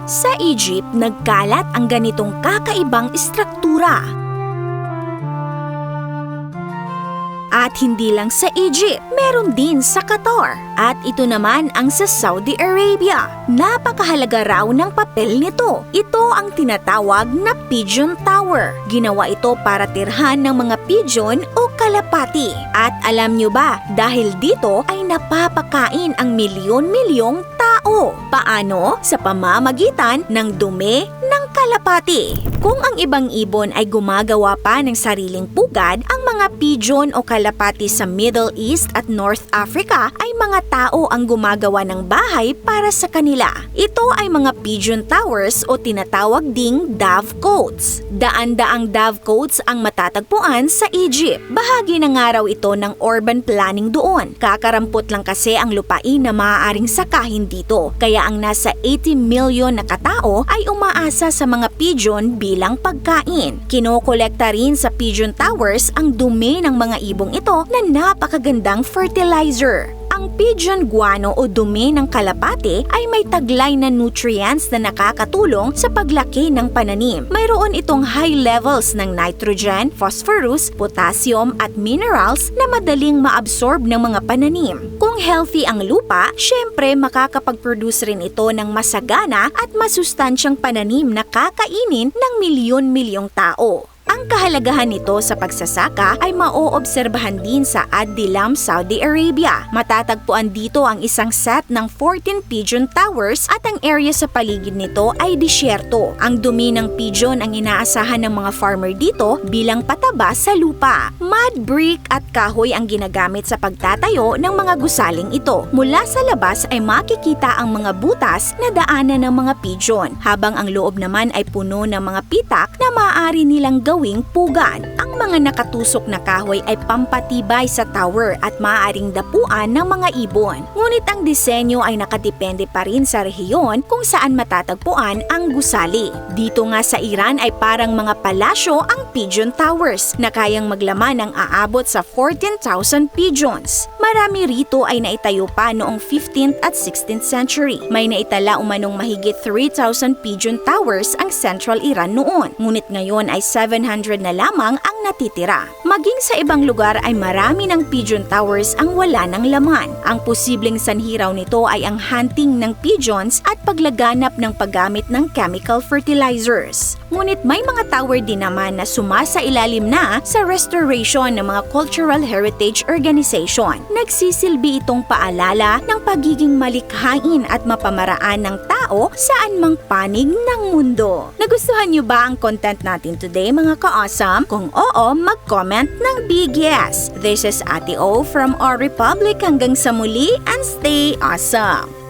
Sa Egypt, nagkalat ang ganitong kakaibang istruktura. At hindi lang sa Egypt, meron din sa Qatar. At ito naman ang sa Saudi Arabia. Napakahalaga raw ng papel nito. Ito ang tinatawag na Pigeon Tower. Ginawa ito para tirhan ng mga pigeon o kalapati. At alam nyo ba, dahil dito ay napapakain ang milyon-milyong tao. Paano? Sa pamamagitan ng dumi ng kalapati. Kung ang ibang ibon ay gumagawa pa ng sariling pugad, ang mga pigeon o kalapati sa Middle East at North Africa ay mga tao ang gumagawa ng bahay para sa kanila. Ito ay mga pigeon towers o tinatawag ding dovecotes. Daan-daang dovecotes ang matatagpuan sa Egypt. Bahagi ng araw ito ng urban planning doon. Kakarampot lang kasi ang lupain na maaaring sakahin dito. Kaya ang nasa 80 milyon na katao ay umaasa sa mga pigeon bilang pagkain. Kinokolekta rin sa pigeon towers ang dumi ng mga ibong ito na napakagandang fertilizer. Ang pigeon guano o dumi ng kalapate ay may taglay na nutrients na nakakatulong sa paglaki ng pananim. Mayroon itong high levels ng nitrogen, phosphorus, potassium at minerals na madaling maabsorb ng mga pananim. Kung healthy ang lupa, syempre makakapag-produce rin ito ng masagana at masustansyang pananim na kakainin ng milyon-milyong tao. Ang kahalagahan nito sa pagsasaka ay maoobserbahan din sa Ad-Dilam, Saudi Arabia. Matatagpuan dito ang isang set ng 14 pigeon towers at ang area sa paligid nito ay disyerto. Ang dumi ng pigeon ang inaasahan ng mga farmer dito bilang pataba sa lupa. Mud, brick at kahoy ang ginagamit sa pagtatayo ng mga gusaling ito. Mula sa labas ay makikita ang mga butas na daanan ng mga pigeon, habang ang loob naman ay puno ng mga pitak na maaari nilang gawing pugad. Ang mga nakatusok na kahoy ay pampatibay sa tower at maaaring dapuan ng mga ibon. Ngunit ang disenyo ay nakadepende pa rin sa rehiyon kung saan matatagpuan ang gusali. Dito nga sa Iran ay parang mga palasyo ang pigeon towers na kayang maglaman ng aabot sa 14,000 pigeons. Marami rito ay naitayo pa noong 15th at 16th century. May naitala umanong mahigit 3,000 pigeon towers ang Central Iran noon. Ngunit ngayon ay 700 na lamang ang natitira. Maging sa ibang lugar ay marami ng pigeon towers ang wala ng laman. Ang posibleng sanhiraw nito ay ang hunting ng pigeons at paglaganap ng paggamit ng chemical fertilizers. Ngunit may mga tower din naman na sumasailalim na sa restoration ng mga cultural heritage organization. Nagsisilbi itong paalala ng pagiging malikhain at mapamaraan ng tao saan mang panig ng mundo. Nagustuhan niyo ba ang content natin today mga ka-awesome? Kung oo, mag-comment ng big yes. This is Ate O from Our Republic. Hanggang sa muli and stay awesome!